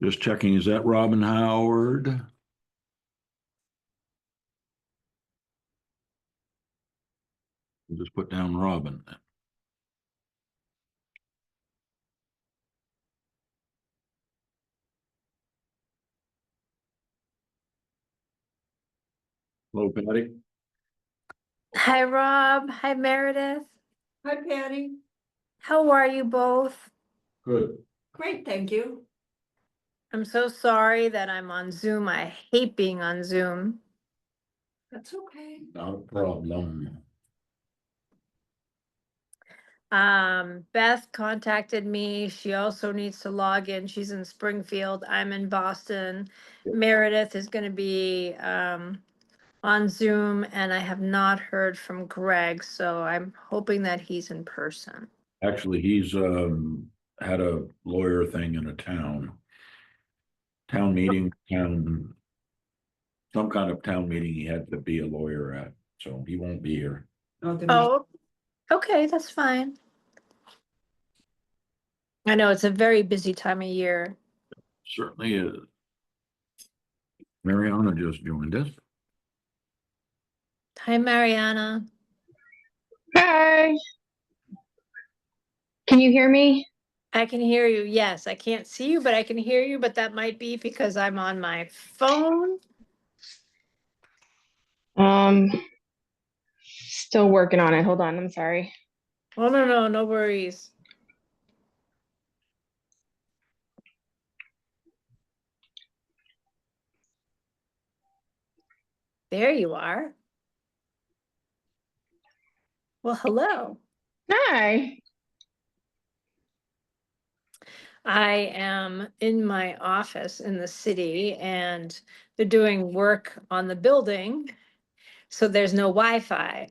Just checking, is that Robin Howard? We'll just put down Robin. Hello, Patty. Hi, Rob. Hi, Meredith. Hi, Patty. How are you both? Good. Great, thank you. I'm so sorry that I'm on Zoom. I hate being on Zoom. That's okay. Not a problem. Beth contacted me. She also needs to log in. She's in Springfield. I'm in Boston. Yep. Meredith is going to be on Zoom, and I have not heard from Greg, so I'm hoping that he's in person. Actually, he's had a lawyer thing in a town meeting, some kind of town meeting he had to be a lawyer at, so he won't be here. Oh, okay, that's fine. I know it's a very busy time of year. Certainly is. Mariana just joined us. Hi, Mariana. Hi. Can you hear me? I can hear you. Yes, I can't see you, but I can hear you, but that might be because I'm on my phone. Still working on it. Hold on. I'm sorry. Oh, no, no worries. There you are. Well, hello. Hi. I am in my office in the city and they're doing work on the building. So there's no Wi-Fi.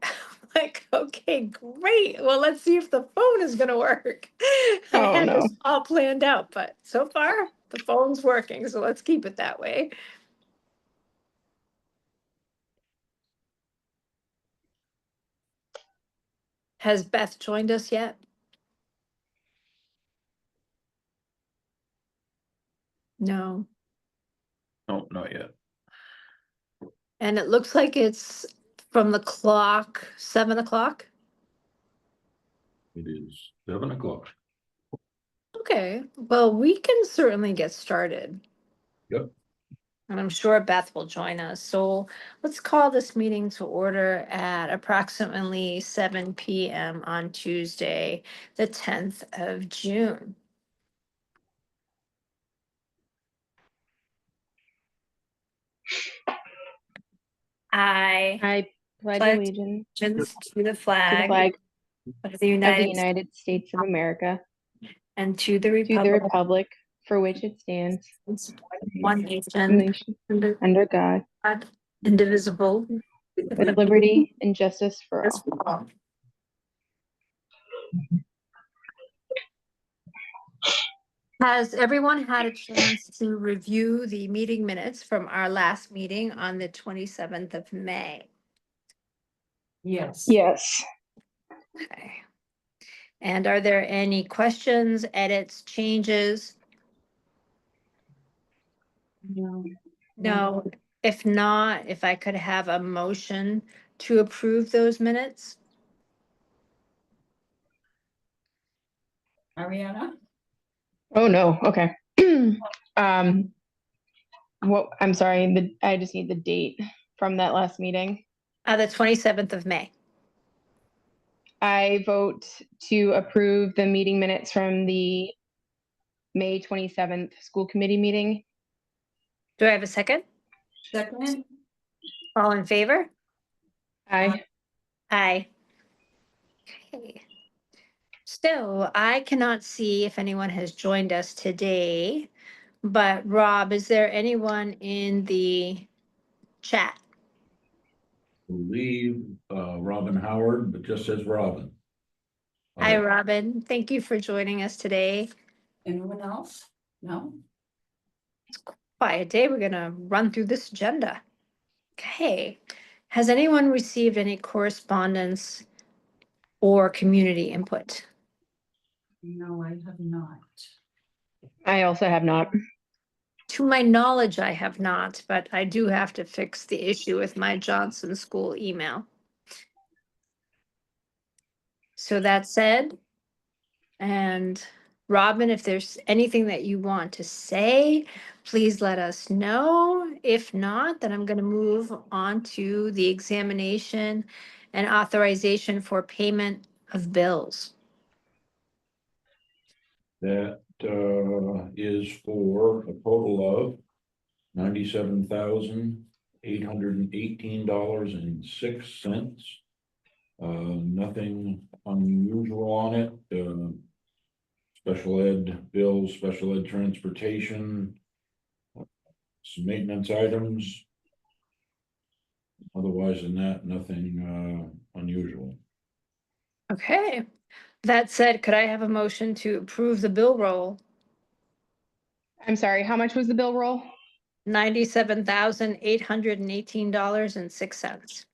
Like, okay, great. Well, let's see if the phone is gonna work. I Oh, had no. this all planned out, but so far the phone's working, so let's keep it that way. Has Beth joined us yet? No. No, not yet. And it looks like it's from the clock, 7 o'clock. It is 7 o'clock. Okay, well, we can certainly get started. Yep. And I'm sure Beth will join us. So let's call this meeting to order at approximately 7 p.m. on Tuesday, the 10th of June. I I pledge pledge allegiance allegiance to the to the flag flag of the of the United States United States of America, and to the to the republic republic for which it stands, one one nation, nation, under under God, God, indivisible, with liberty and justice for all. for all. Has everyone had a chance to review the meeting minutes from our last meeting on the 27th of May? Yes. Yes. Okay. And are there any questions, edits, changes? No. No. If not, if I could have a motion to approve those minutes? Ariana? Oh, no. Okay. What, I'm sorry, I just need the date from that last meeting. The 27th of May. I vote to approve the meeting minutes from the May 27th school committee meeting. Do I have a second? Second? All in favor? Aye. Aye. Okay. So I cannot see if anyone has joined us today, but Rob, is there anyone in the chat? Believe Robin Howard, but just says Robin. Hi, Robin. Thank you for joining us today. Anyone else? No? Quiet day. We're gonna run through this agenda. Okay. Has anyone received any correspondence or community input? No, I have not. I also have not. To my knowledge, I have not, but I do have to fix the issue with my Johnson School email. So that said, and Robin, if there's anything that you want to say, please let us know. If not, then I'm going to move on to the examination and authorization for payment of bills. That is for a total of $97,818.06. Nothing unusual on it. Special ed bills, special ed transportation, some maintenance items. Otherwise than that, nothing unusual. Okay. That said, could I have a motion to approve the bill roll? I'm sorry, how much was the bill roll? $97,818.06.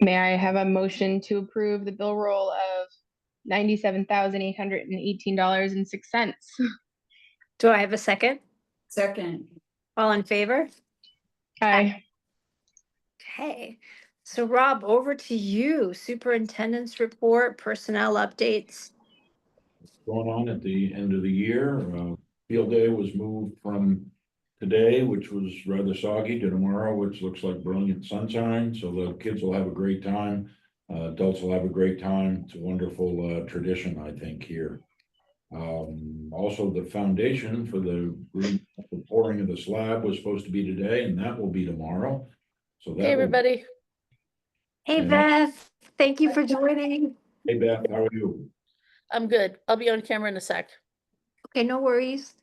May I have a motion to approve the bill roll of $97,818.06? Do I have a second? Second, All in favor? Aye. Okay. So Rob, over to you. Superintendent's report, personnel updates. Going on at the end of the year, field day was moved from today, which was rather soggy, to tomorrow, which looks like brilliant sunshine. So the kids will have a great time. Adults will have a great time. It's a wonderful tradition, I think, here. Also, the foundation for the pouring of the slab was supposed to be today, and that will be tomorrow. So that Hey, everybody. Hey, Yeah. Beth, thank you for joining. Hey Beth, how are you? I'm good. I'll be on camera in a sec. Okay, no worries.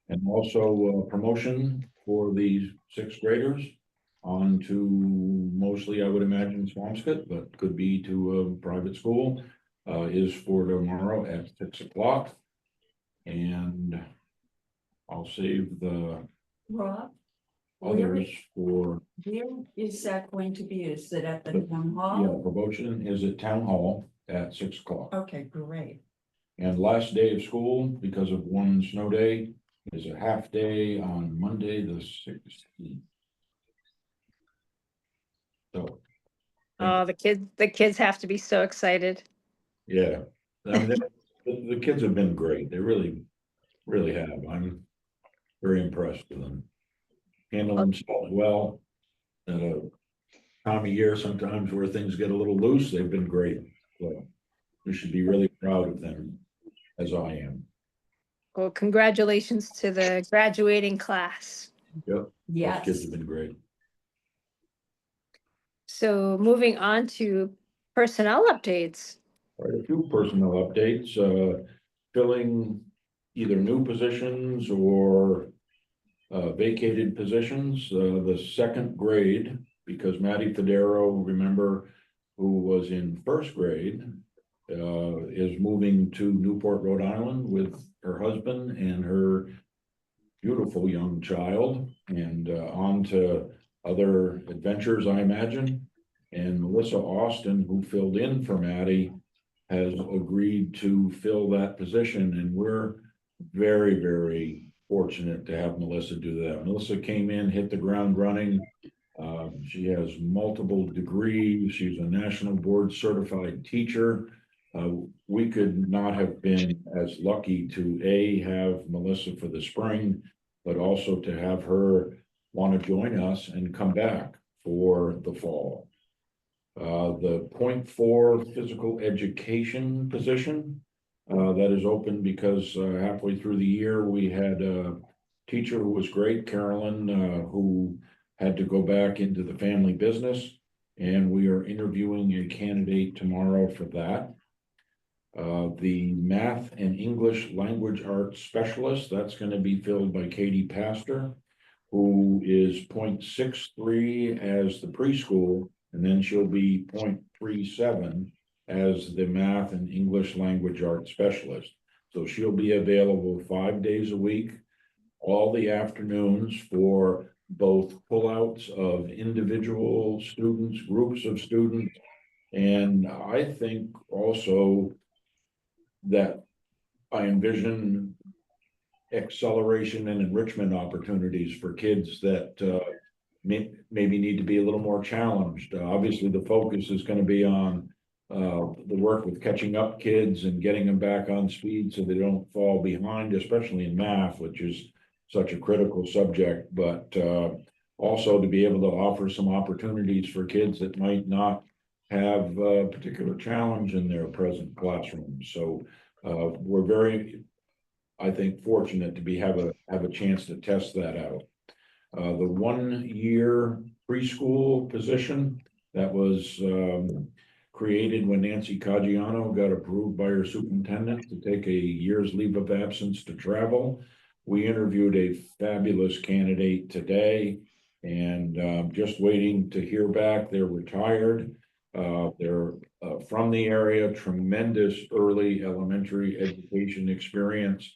And also promotion for the sixth graders on to mostly, I would imagine, Swampscott, but could be to a private school, is for tomorrow at 6 o'clock. And I'll save the Rob, others for, where is that going to be? Is it at the town yeah, hall? promotion is at Town Hall at 6 o'clock. Okay, great. And last day of school, because of one snow day, is a half day on Monday, the 16th. So, Oh, the kids have to be so excited. yeah, I mean, the kids have been great. They really, really have. I'm very impressed with them. Handle themselves well. At a time of year sometimes where things get a little loose, they've been great. So we should be really proud of them, as I am. Well, congratulations to the graduating class. Yep, those Yes. kids have been great. So moving on to personnel updates. All right, a few personnel updates, filling either new positions or vacated positions. The second grade, because Maddie Federo, remember, who was in first grade, is moving to Newport, Rhode Island with her husband and her beautiful young child, and on to other adventures, I imagine. And Melissa Austin, who filled in for Maddie, has agreed to fill that position, and we're very, very fortunate to have Melissa do that. Melissa came in, hit the ground running. She has multiple degrees. She's a national board certified teacher. We could not have been as lucky to have Melissa for the spring, but also to have her want to join us and come back for the fall. The 0.4 physical education position that is open because halfway through the year, we had a teacher who was great, Carolyn, who had to go back into the family business. And we are interviewing a candidate tomorrow for that. The math and English language arts specialist, that's going to be filled by Katie Pastor, who is 0.63 as the preschool, and then she'll be 0.37 as the math and English language arts specialist. So she'll be available 5 days a week, all the afternoons, for both pullouts of individual students, groups of students, and I think also that I envision acceleration and enrichment opportunities for kids that maybe need to be a little more challenged. Obviously, the focus is going to be on the work with catching up kids and getting them back on speed so they don't fall behind, especially in math, which is such a critical subject, but also to be able to offer some opportunities for kids that might not have a particular challenge in their present classroom. So we're very, I think, fortunate to have a chance to test that out. The 1 year preschool position that was created when Nancy Caggiano got approved by her superintendent to take a year's leave of absence to travel. We interviewed a fabulous candidate today and just waiting to hear back. They're retired. They're from the area, tremendous early elementary education experience.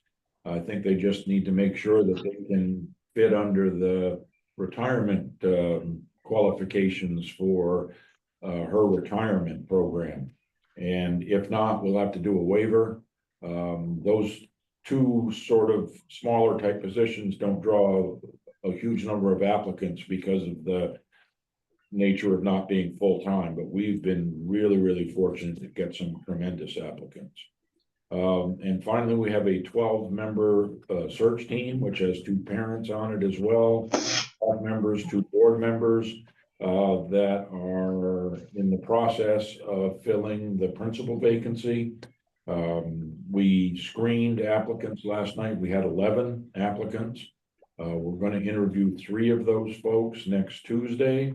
I think they just need to make sure that they can fit under the retirement qualifications for her retirement program. And if not, we'll have to do a waiver. Those two sort of smaller type positions don't draw a huge number of applicants because of the nature of not being full-time, but we've been really fortunate to get some tremendous applicants. And finally, we have a 12-member search team, which has 2 parents on it as well, 5 members, 2 board members that are in the process of filling the principal vacancy. We screened applicants last night. We had 11 applicants. We're going to interview 3 of those folks next Tuesday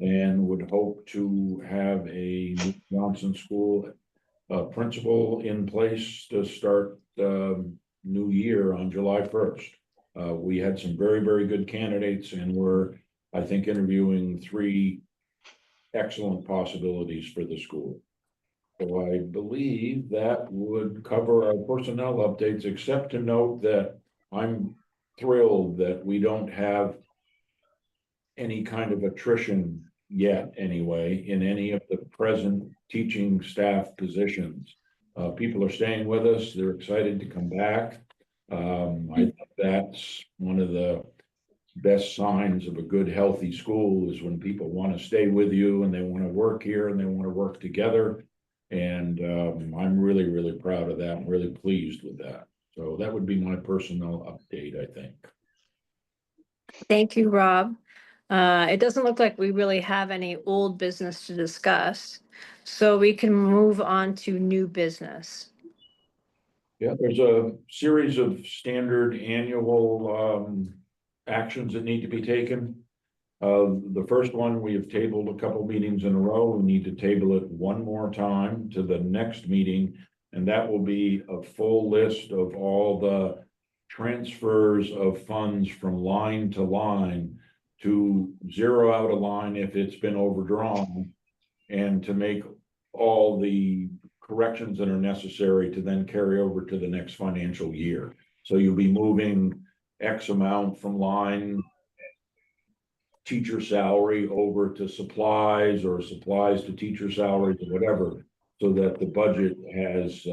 and would hope to have a New Johnson School principal in place to start the new year on July 1st. We had some very good candidates and we're, I think, interviewing 3 excellent possibilities for the school. So I believe that would cover our personnel updates, except to note that I'm thrilled that we don't have any kind of attrition yet anyway in any of the present teaching staff positions. People are staying with us. They're excited to come back. I think that's one of the best signs of a good, healthy school is when people want to stay with you and they want to work here and they want to work together. And I'm really proud of that. I'm really pleased with that. So that would be my personnel update, I think. Thank you, Rob. It doesn't look like we really have any old business to discuss, so we can move on to new business. Yeah, there's a series of standard annual actions that need to be taken. The first one, we have tabled a couple meetings in a row. We need to table it one more time to the next meeting, and that will be a full list of all the transfers of funds from line to line to zero out a line if it's been overdrawn and to make all the corrections that are necessary to then carry over to the next financial year. So you'll be moving X amount from line teacher salary over to supplies or supplies to teacher salaries or whatever, so that the budget has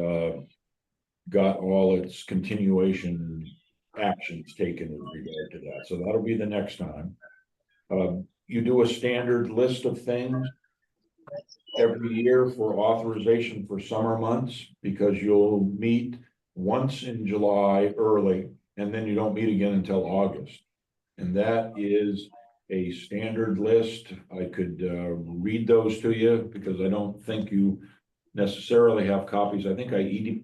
got all its continuation actions taken with regard to that. So that'll be the next time. You do a standard list of things every year for authorization for summer months, because you'll meet once in July early, and then you don't meet again until August. And that is a standard list. I could read those to you because I don't think you necessarily have copies. I think I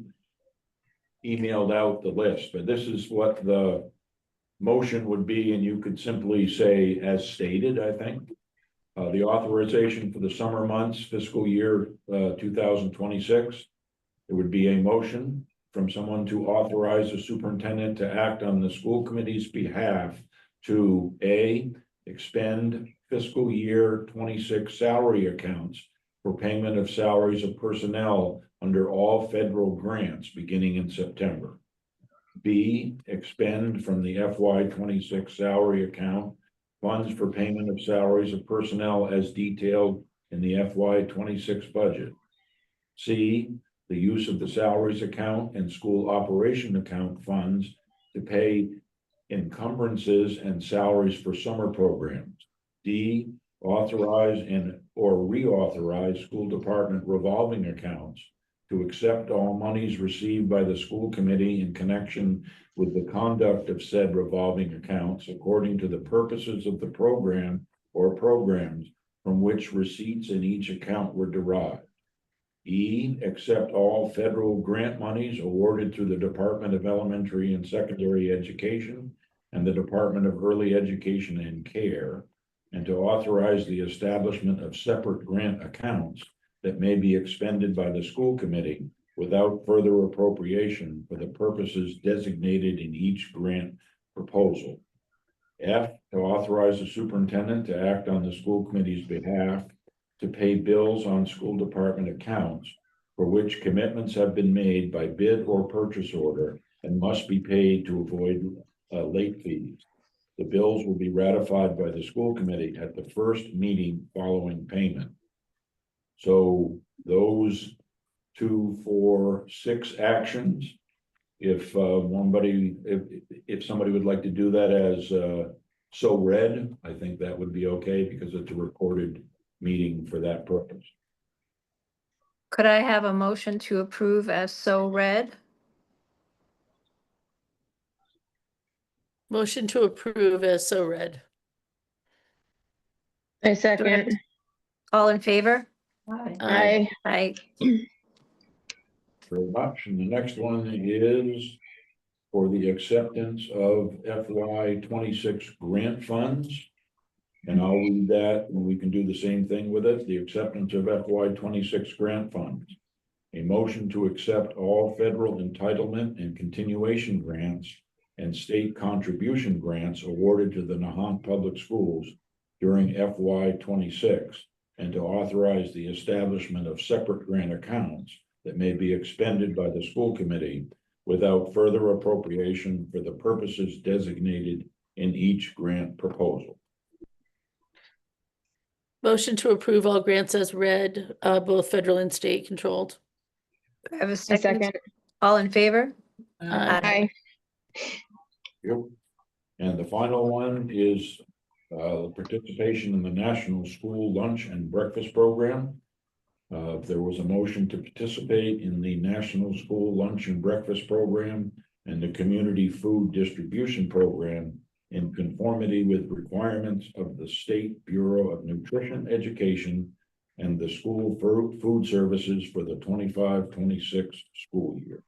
emailed out the list, but this is what the motion would be, and you could simply say as stated, I think. The authorization for the summer months, fiscal year 2026. It would be a motion from someone to authorize the superintendent to act on the school committee's behalf to A, expend fiscal year 26 salary accounts for payment of salaries of personnel under all federal grants beginning in September. B, expend from the FY 26 salary account funds for payment of salaries of personnel as detailed in the FY 26 budget. C, the use of the salaries account and school operation account funds to pay encumbrances and salaries for summer programs. D, authorize and or reauthorize school department revolving accounts to accept all monies received by the school committee in connection with the conduct of said revolving accounts according to the purposes of the program or programs from which receipts in each account were derived. E, accept all federal grant monies awarded through the Department of Elementary and Secondary Education and the Department of Early Education and Care, and to authorize the establishment of separate grant accounts that may be expended by the school committee without further appropriation for the purposes designated in each grant proposal. F, to authorize the superintendent to act on the school committee's behalf to pay bills on school department accounts for which commitments have been made by bid or purchase order and must be paid to avoid late fees. The bills will be ratified by the school committee at the first meeting following payment. So those 2, 4, 6 actions, if somebody would like to do that as so read, I think that would be okay because it's a recorded meeting for that purpose. Could I have a motion to approve as so read? Motion to approve as so read. I second. All in favor? Aye. Aye. Aye. Very much. And the next one is for the acceptance of FY 26 grant funds. And I'll read that and we can do the same thing with it. The acceptance of FY 26 grant funds. A motion to accept all federal entitlement and continuation grants and state contribution grants awarded to the Nahant Public Schools during FY 26 and to authorize the establishment of separate grant accounts that may be expended by the school committee without further appropriation for the purposes designated in each grant proposal. Motion to approve all grants as read, both federal and state controlled. Do I have a I second? second. All in favor? Aye. Aye. Yep. And the final one is participation in the National School Lunch and Breakfast Program. There was a motion to participate in the National School Lunch and Breakfast Program and the Community Food Distribution Program in conformity with requirements of the State Bureau of Nutrition Education and the School Food Services for the 25-26 school year.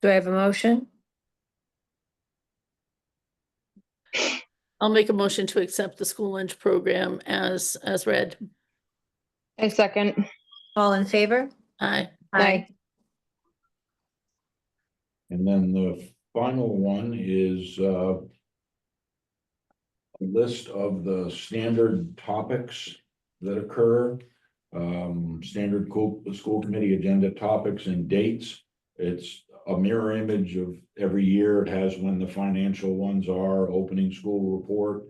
Do I have a motion? I'll make a motion to accept the school lunch program as read. I second. All in favor? Aye. Aye. And then the final one is a list of the standard topics that occur, standard school committee agenda topics and dates. It's a mirror image of every year. It has when the financial ones are, opening school report.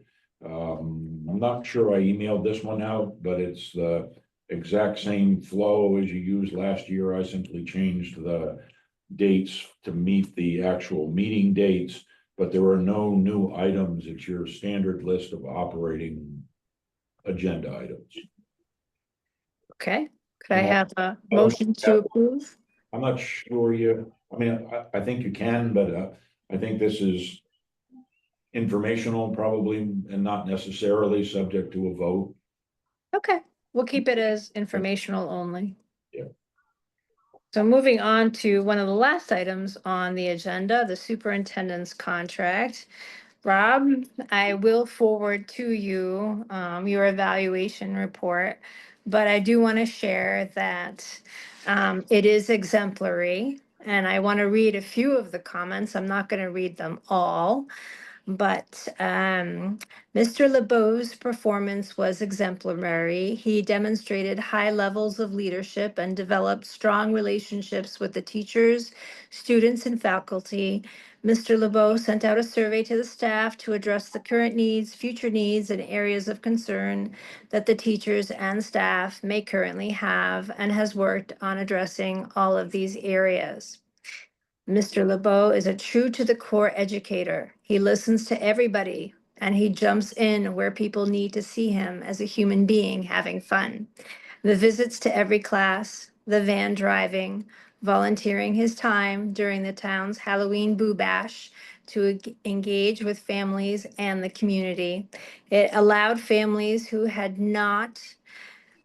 I'm not sure I emailed this one out, but it's the exact same flow as you used last year. I simply changed the dates to meet the actual meeting dates, but there are no new items. It's your standard list of operating agenda items. Okay, could I No. have a motion to approve? I'm not sure I think you can, but I think this is informational probably and not necessarily subject to a vote. Okay, we'll keep it as informational only. Yeah. So moving on to one of the last items on the agenda, the superintendent's contract. Rob, I will forward to you your evaluation report, but I do want to share that it is exemplary. And I want to read a few of the comments. I'm not going to read them all. But Mr. LeBeau's performance was exemplary. He demonstrated high levels of leadership and developed strong relationships with the teachers, students, and faculty, Mr. LeBeau sent out a survey to the staff to address the current needs, future needs, and areas of concern that the teachers and staff may currently have, and has worked on addressing all of these areas. Mr. LeBeau is a true to the core educator. He listens to everybody and he jumps in where people need to see him as a human being having fun. The visits to every class, the van driving, volunteering his time during the town's Halloween Boo Bash to engage with families and the community. It allowed families who had not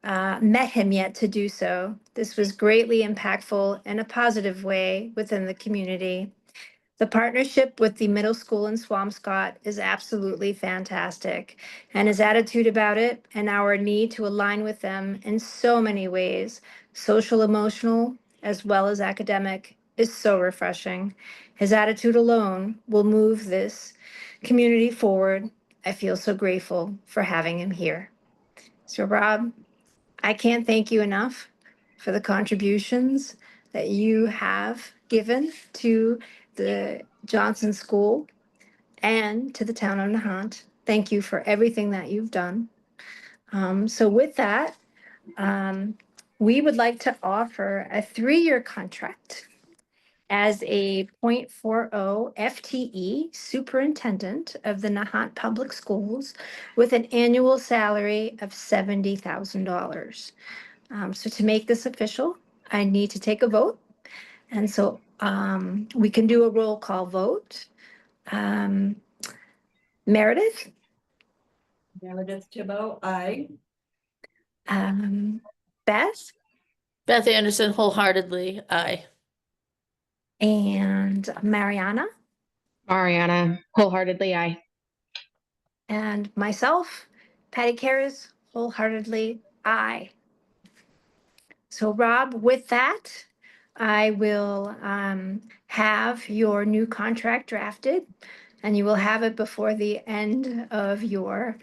met him yet to do so. This was greatly impactful in a positive way within the community. The partnership with the middle school in Swampscott is absolutely fantastic, and his attitude about it and our need to align with them in so many ways, social, emotional, as well as academic, is so refreshing. His attitude alone will move this community forward. I feel so grateful for having him here. So Rob, I can't thank you enough for the contributions that you have given to the Johnson School and to the town of Nahant. Thank you for everything that you've done. So with that, we would like to offer a 3-year contract as a .40 FTE superintendent of the Nahant Public Schools with an annual salary of $70,000. So to make this official, I need to take a vote. And so we can do a roll call vote. Meredith, Meredith Thibault, aye. Beth, Beth Anderson, wholeheartedly, aye. and Mariana, Mariana, wholeheartedly aye. and myself, Patty Karras, wholeheartedly aye. So Rob, with that, I will have your new contract drafted, and you will have it before the end of your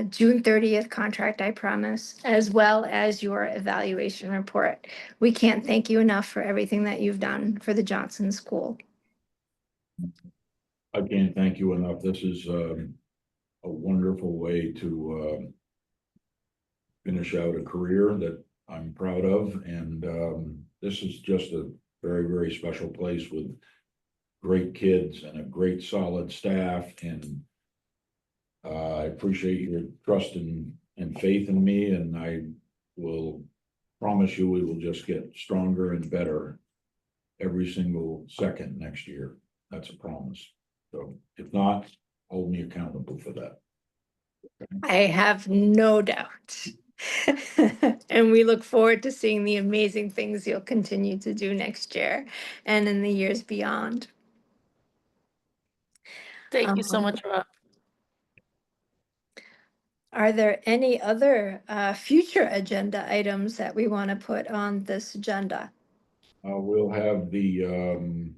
June 30th contract, I promise, as well as your evaluation report. We can't thank you enough for everything that you've done for the Johnson School. I can't thank you enough. This is a wonderful way to finish out a career that I'm proud of. And this is just a very, very special place with great kids and a great solid staff. And I appreciate your trust and faith in me, and I will promise you we will just get stronger and better every single second next year. That's a promise. So if not, hold me accountable for that. I have no doubt. And we look forward to seeing the amazing things you'll continue to do next year and in the years beyond. Thank you so much, Rob. Are there any other future agenda items that we want to put on this agenda? We'll have the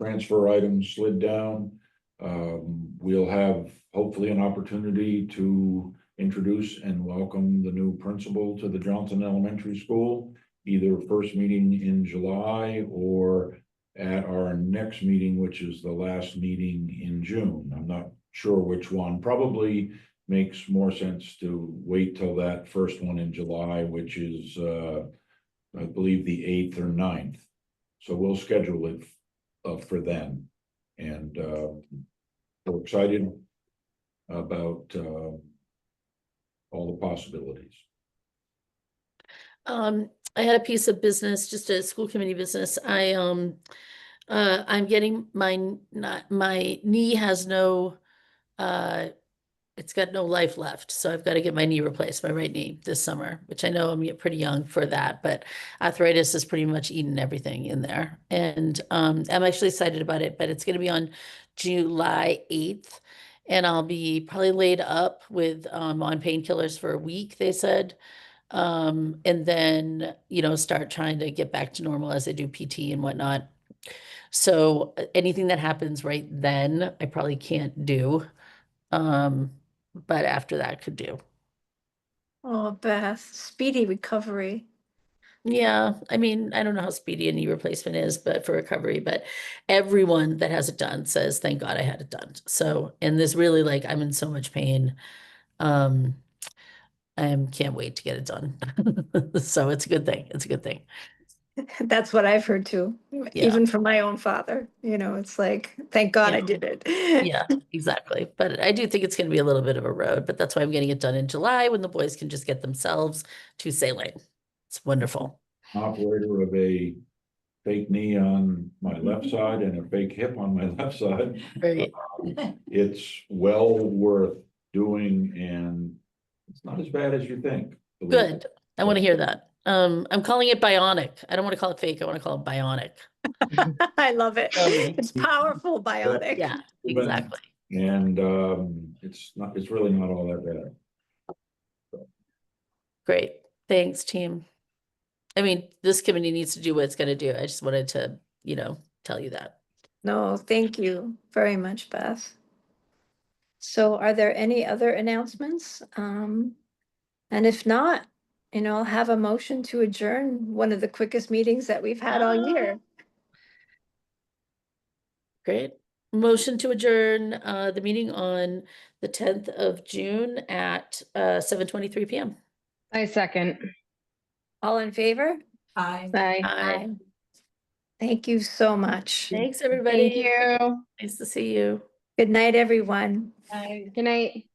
transfer items slid down. We'll have hopefully an opportunity to introduce and welcome the new principal to the Johnson Elementary School, either first meeting in July or at our next meeting, which is the last meeting in June. I'm not sure which one. Probably makes more sense to wait till that first one in July, which is I believe the 8th or 9th. So we'll schedule it for then. And we're excited about all the possibilities. I had a piece of business, just a school committee business. I'm getting my knee has no it's got no life left. So I've got to get my knee replaced, my right knee this summer, which I know I'm pretty young for that, but arthritis has pretty much eaten everything in there. And I'm actually excited about it, but it's going to be on July 8th. And I'll be probably laid up with on painkillers for a week, they said. And then, start trying to get back to normal as I do PT and whatnot. So anything that happens right then, I probably can't do. But after that could do. Oh, Beth, speedy recovery. Yeah, I mean, I don't know how speedy a knee replacement is, but for recovery, but everyone that has it done says, thank God I had it done. So, and there's really like, I'm in so much pain. I can't wait to get it done. So it's a good thing. It's a good thing. That's what I've heard too, even from my own father, it's like, thank God I Yeah. did it. Yeah, exactly. But I do think it's going to be a little bit of a road, but that's why I'm getting it done in July when the boys can just get themselves to sailing. It's wonderful. Operator of a fake knee on my left side and a fake hip on my left side. Right. It's well worth doing, and it's not as bad as you think. Good. I want to hear that. I'm calling it bionic. I don't want to call it fake. I want to call it bionic. I love it. Totally. It's powerful, bionic. Yeah, exactly. And it's really not all that bad. Great. Thanks, team. I mean, this committee needs to do what it's going to do. I just wanted to, tell you that. No, thank you very much, Beth. So are there any other announcements? And if not, I'll have a motion to adjourn one of the quickest meetings that we've had all year. Great. Motion to adjourn the meeting on the 10th of June at 7:23 p.m. I second. All in favor? I. Bye. Aye. Thank you so much. Thanks, everybody. Thank you. Nice to see you. Good night, everyone. I. Good night.